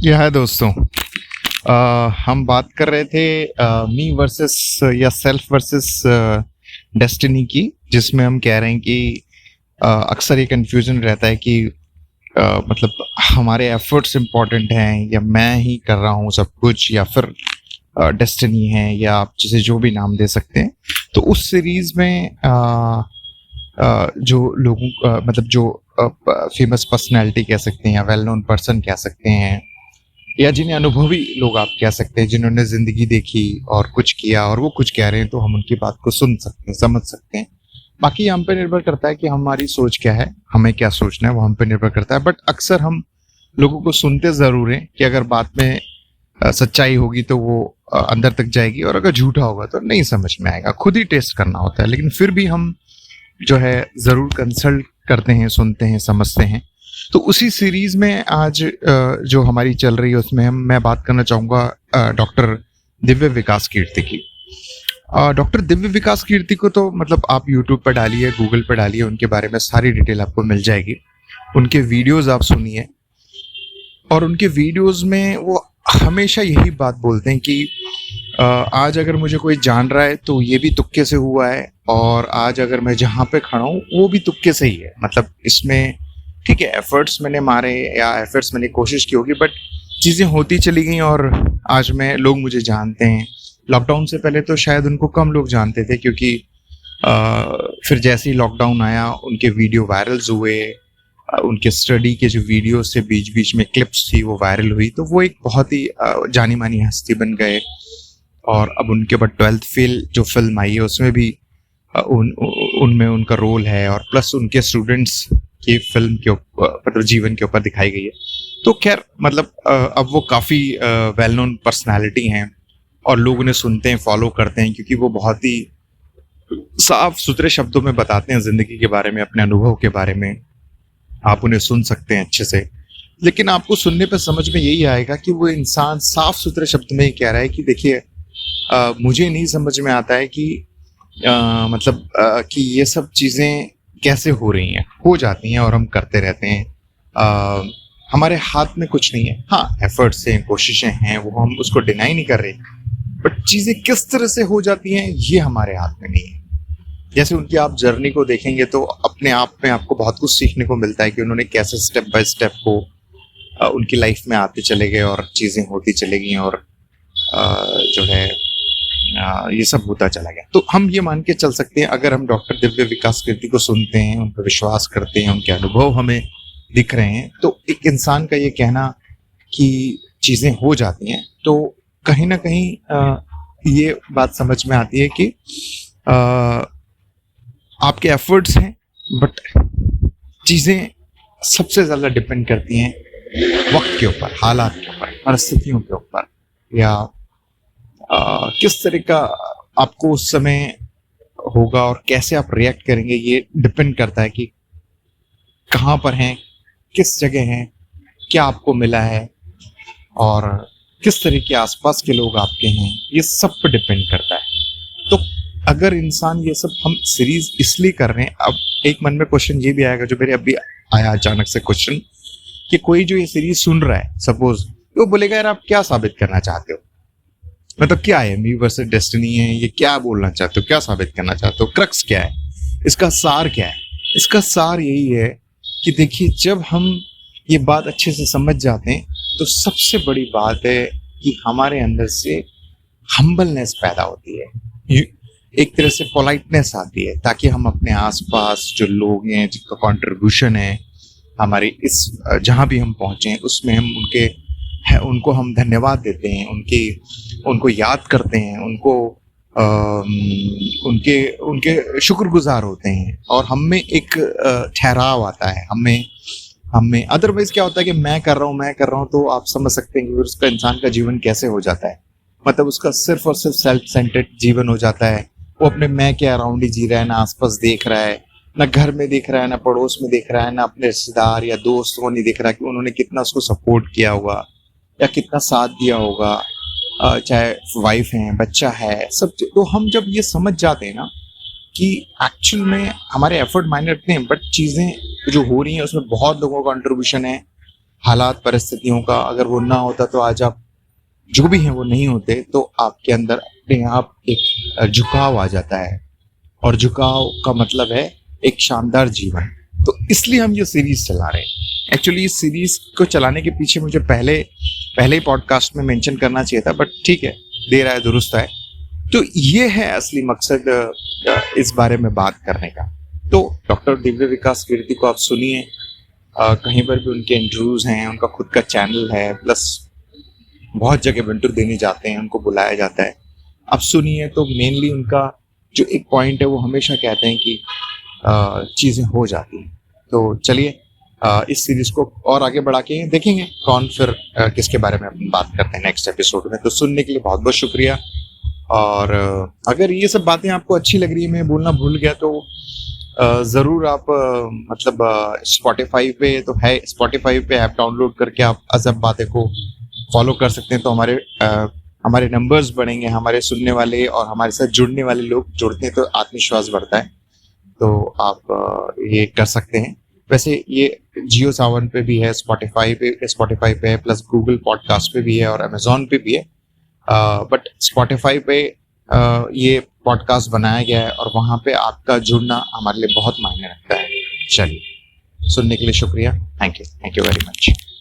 जी हाय दोस्तों। हम बात कर रहे थे मी वर्सेस या सेल्फ वर्सेस डेस्टिनी की, जिसमें हम कह रहे हैं कि अक्सर ये कंफ्यूजन रहता है कि मतलब हमारे एफर्ट्स इम्पोर्टेंट हैं या मैं ही कर रहा हूँ सब कुछ, या फिर डेस्टिनी है, या आप जिसे जो भी नाम दे सकते हैं। तो उस सीरीज में जो लोगों मतलब जो फेमस पर्सनैलिटी कह सकते हैं या वेल नोन पर्सन कह सकते हैं, या जिन्हें अनुभवी लोग आप कह सकते हैं, जिन्होंने जिंदगी देखी और कुछ किया और वो कुछ कह रहे हैं, तो हम उनकी बात को सुन सकते हैं, समझ सकते हैं। बाकी हम पे निर्भर करता है कि हमारी सोच क्या है, हमें क्या सोचना है, वो हम पे निर्भर करता है। बट अक्सर हम लोगों को सुनते जरूर हैं कि अगर बात में सच्चाई होगी तो वो अंदर तक जाएगी, और अगर झूठा होगा तो नहीं समझ में आएगा। खुद ही टेस्ट करना होता है, लेकिन फिर भी हम जो है जरूर कंसल्ट करते हैं, सुनते हैं, समझते हैं। तो उसी सीरीज में आज जो हमारी चल रही है उसमें मैं बात करना चाहूँगा डॉक्टर दिव्य विकास कीर्ति की। डॉक्टर दिव्य विकास कीर्ति को तो मतलब आप यूट्यूब पर डालिए, गूगल पर डालिए, उनके बारे में सारी डिटेल आपको मिल जाएगी। उनके वीडियोस आप सुनिए, और उनके वीडियोस में वो हमेशा यही बात बोलते हैं कि आज अगर मुझे कोई जान रहा है तो ये भी तुक्के से हुआ है, और आज अगर मैं जहाँ पे खड़ा हूँ वो भी तुक्के से ही है। मतलब इसमें ठीक है, एफर्ट्स मैंने मारे या एफर्ट्स मैंने कोशिश की होगी, बट चीज़ें होती चली गई और आज लोग मुझे जानते हैं। लॉकडाउन से पहले तो शायद उनको कम लोग जानते थे, क्योंकि फिर जैसे ही लॉकडाउन आया उनके वीडियो वायरल्स हुए, उनके स्टडी के जो वीडियो से बीच बीच में क्लिप्स थी वो वायरल हुई, तो वो एक बहुत ही जानी मानी हस्ती बन गए। और अब उनके बाद 12th फेल जो फिल्म आई है उसमें भी उनमें उनका रोल है, और प्लस उनके स्टूडेंट्स की फिल्म के मतलब जीवन के ऊपर दिखाई गई है। तो खैर मतलब अब वो काफ़ी वेल नोन पर्सनालिटी हैं, और लोग उन्हें सुनते हैं, फॉलो करते हैं, क्योंकि वो बहुत ही साफ सुथरे शब्दों में बताते हैं ज़िंदगी के बारे में, अपने अनुभव के बारे में। आप उन्हें सुन सकते हैं अच्छे से, लेकिन आपको सुनने पर समझ में यही आएगा कि वो इंसान साफ सुथरे शब्द में ही कह रहा है कि देखिए, मुझे नहीं समझ में आता है कि मतलब कि ये सब चीज़ें कैसे हो रही हैं, हो जाती हैं और हम करते रहते हैं। हमारे हाथ में कुछ नहीं है। हाँ, एफर्ट्स हैं, कोशिशें हैं, वो हम उसको डिनाई नहीं कर रहे, बट चीज़ें किस तरह से हो जाती हैं ये हमारे हाथ में नहीं है। जैसे उनकी आप जर्नी को देखेंगे तो अपने आप में आपको बहुत कुछ सीखने को मिलता है कि उन्होंने कैसे स्टेप बाय स्टेप को उनकी लाइफ में आते चले गए और चीज़ें होती चली गई, और जो है ये सब होता चला गया। तो हम ये मान के चल सकते हैं, अगर हम डॉक्टर दिव्य विकास कीर्ति को सुनते हैं, उन पर विश्वास करते हैं, उनके अनुभव हमें दिख रहे हैं, तो एक इंसान का ये कहना कि चीज़ें हो जाती हैं, तो कहीं ना कहीं ये बात समझ में आती है कि आपके एफर्ट्स हैं, बट चीज़ें सबसे ज़्यादा डिपेंड करती हैं वक्त के ऊपर, हालात के ऊपर, परिस्थितियों के ऊपर, या किस तरह का आपको उस समय होगा और कैसे आप रिएक्ट करेंगे। ये डिपेंड करता है कि कहाँ पर हैं, किस जगह हैं, क्या आपको मिला है, और किस तरह के आसपास के लोग आपके हैं, ये सब पर डिपेंड करता है। तो अगर इंसान ये सब, हम सीरीज इसलिए कर रहे हैं, अब एक मन में क्वेश्चन ये भी आएगा, जो मेरे अभी आया अचानक से क्वेश्चन, कि कोई जो ये सीरीज सुन रहा है सपोज, वो बोलेगा यार आप क्या साबित करना चाहते हो, मतलब क्या है, मी वर्सेस डेस्टिनी है, ये क्या बोलना चाहते हो, क्या साबित करना चाहते हो, क्रक्स क्या है, इसका सार क्या है। इसका सार यही है कि देखिए, जब हम ये बात अच्छे से समझ जाते हैं तो सबसे बड़ी बात है कि हमारे अंदर से हम्बलनेस पैदा होती है, एक तरह से पोलाइटनेस आती है, ताकि हम अपने आसपास जो लोग हैं जिनका कंट्रीब्यूशन है हमारी इस जहाँ भी हम पहुँचे हैं उसमें, हम उनको हम धन्यवाद देते हैं, उनको याद करते हैं, उनके उनके शुक्रगुजार होते हैं, और हम में एक ठहराव आता है। हमें अदरवाइज क्या होता है कि मैं कर रहा हूँ, तो आप समझ सकते हैं कि उसका इंसान का जीवन कैसे हो जाता है। मतलब उसका सिर्फ और सिर्फ सेल्फ सेंटर्ड जीवन हो जाता है। वो अपने मैं के अराउंड ही जी रहा है, ना आसपास देख रहा है, ना घर में देख रहा है, ना पड़ोस में देख रहा है, ना अपने रिश्तेदार या दोस्त को नहीं देख रहा कि उन्होंने कितना उसको सपोर्ट किया होगा या कितना साथ दिया होगा, चाहे वाइफ है, बच्चा है, सब। तो हम जब ये समझ जाते हैं ना कि एक्चुअल में हमारे एफर्ट मायने रखते हैं, बट चीज़ें जो हो रही हैं उसमें बहुत लोगों का कंट्रीब्यूशन है, हालात परिस्थितियों का अगर वो ना होता तो आज आप जो भी हैं वो नहीं होते, तो आपके अंदर अपने आप एक झुकाव आ जाता है, और झुकाव का मतलब है एक शानदार जीवन। तो इसलिए हम ये सीरीज चला रहे हैं। एक्चुअली इस सीरीज को चलाने के पीछे मुझे पहले ही पॉडकास्ट में मेंशन करना चाहिए था, बट ठीक है, देर आए दुरुस्त आए। तो ये है असली मकसद इस बारे में बात करने का। तो डॉक्टर दिव्य विकास कीर्ति को आप सुनिए, कहीं पर भी उनके इंटरव्यूज हैं, उनका खुद का चैनल है, प्लस बहुत जगह इंटरव्यू देने जाते हैं, उनको बुलाया जाता है। आप सुनिए तो मेनली उनका जो एक पॉइंट है वो हमेशा कहते हैं कि चीज़ें हो जाती हैं। तो चलिए इस सीरीज को और आगे बढ़ा के देखेंगे कौन फिर किसके बारे में अपन बात करते हैं नेक्स्ट एपिसोड में। तो सुनने के लिए बहुत बहुत शुक्रिया। और अगर ये सब बातें आपको अच्छी लग रही है, मैं बोलना भूल गया, तो ज़रूर आप मतलब स्पॉटिफाई पे तो है, स्पॉटिफाई पे ऐप डाउनलोड करके आप अजब बातें को फॉलो कर सकते हैं। तो हमारे नंबर्स बढ़ेंगे, हमारे सुनने वाले और हमारे साथ जुड़ने वाले लोग जुड़ते हैं तो आत्मविश्वास बढ़ता है। तो आप ये कर सकते हैं। वैसे ये जियो सावन पे भी है, स्पॉटिफाई पे है, प्लस गूगल पॉडकास्ट पे भी है और अमेजोन पे भी है। बट स्पॉटिफाई पे ये पॉडकास्ट बनाया गया है और वहाँ पे आपका जुड़ना हमारे लिए बहुत मायने रखता है। चलिए, सुनने के लिए शुक्रिया। Thank you very much.